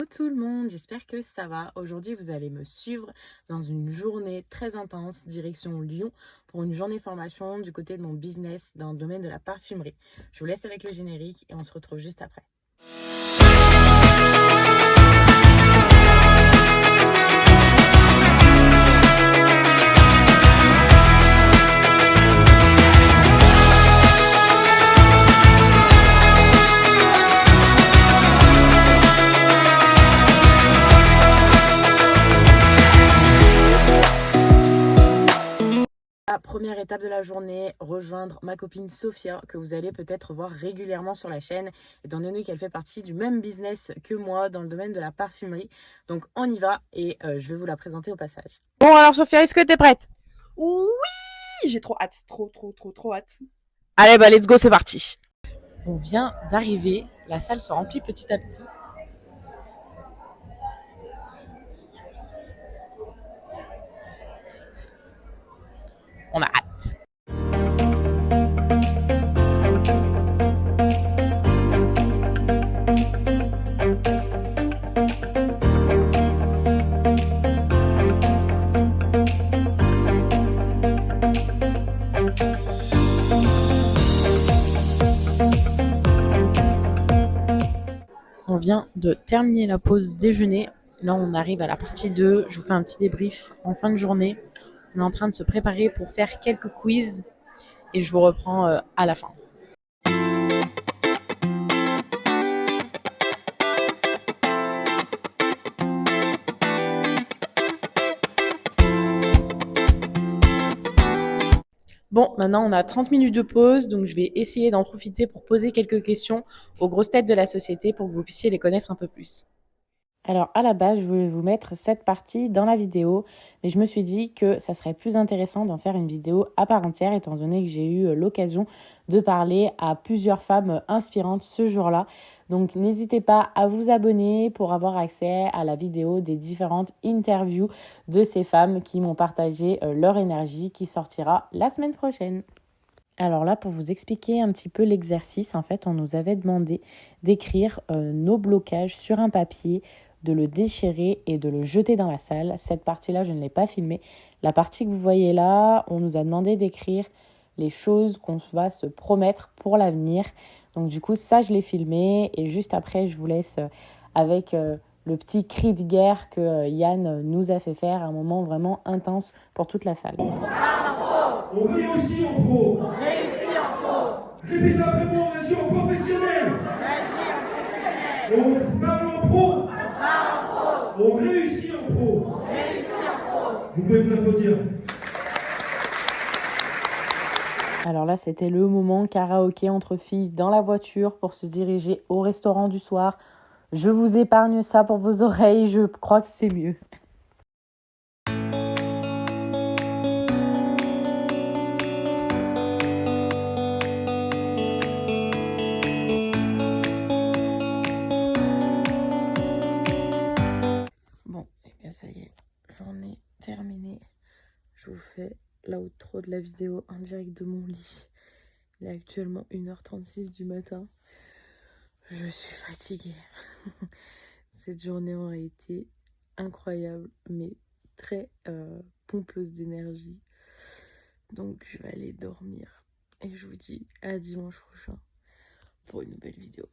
tout le monde, j'espère que ça va. Aujourd'hui, vous allez me suivre dans une journée très intense, direction Lyon, pour une journée formation du côté de mon business dans le domaine de la parfumerie. Je vous laisse avec le générique et on se retrouve juste après. La première étape de la journée, rejoindre ma copine Sophia, que vous allez peut-être voir régulièrement sur la chaîne, étant donné qu'elle fait partie du même business que moi dans le domaine de la parfumerie. Donc on y va et je vais vous la présenter au passage. Bon alors Sophia, est-ce que t'es prête? Oui, j'ai trop hâte, trop hâte. Allez bah let's go, c'est parti. On vient d'arriver, la salle se remplit petit à petit. On a hâte. On vient de terminer la pause déjeuner. Là, on arrive à la partie 2. Je vous fais un petit débrief en fin de journée. On est en train de se préparer pour faire quelques quiz et je vous reprends à la fin. Bon, maintenant on a 30 minutes de pause, donc je vais essayer d'en profiter pour poser quelques questions aux grosses têtes de la société pour que vous puissiez les connaître un peu plus. Alors à la base, je voulais vous mettre cette partie dans la vidéo, mais je me suis dit que ça serait plus intéressant d'en faire une vidéo à part entière, étant donné que j'ai eu l'occasion de parler à plusieurs femmes inspirantes ce jour-là. Donc n'hésitez pas à vous abonner pour avoir accès à la vidéo des différentes interviews de ces femmes qui m'ont partagé leur énergie, qui sortira la semaine prochaine. Alors là, pour vous expliquer un petit peu l'exercice, en fait, on nous avait demandé d'écrire nos blocages sur un papier, de le déchirer et de le jeter dans la salle. Cette partie-là, je ne l'ai pas filmée. La partie que vous voyez là, on nous a demandé d'écrire les choses qu'on va se promettre pour l'avenir. Donc du coup, ça, je l'ai filmé. Et juste après, je vous laisse avec le petit cri de guerre que Yann nous a fait faire, un moment vraiment intense pour toute la salle. On réussit en pro. On réussit en pro. Répétez après moi, on agit en professionnel. On parle en pro. On parle en pro. On réussit en pro. On réussit en pro. Vous pouvez vous applaudir. Alors là, c'était le moment karaoké entre filles dans la voiture pour se diriger au restaurant du soir. Je vous épargne ça pour vos oreilles, je crois que c'est mieux. Bon, et bien ça y est, journée terminée. Je vous fais l'outro de la vidéo en direct de mon lit. Il est actuellement 1h36 du matin. Je suis fatiguée. Cette journée aura été incroyable, mais très pompeuse d'énergie. Donc je vais aller dormir. Et je vous dis à dimanche prochain pour une nouvelle vidéo.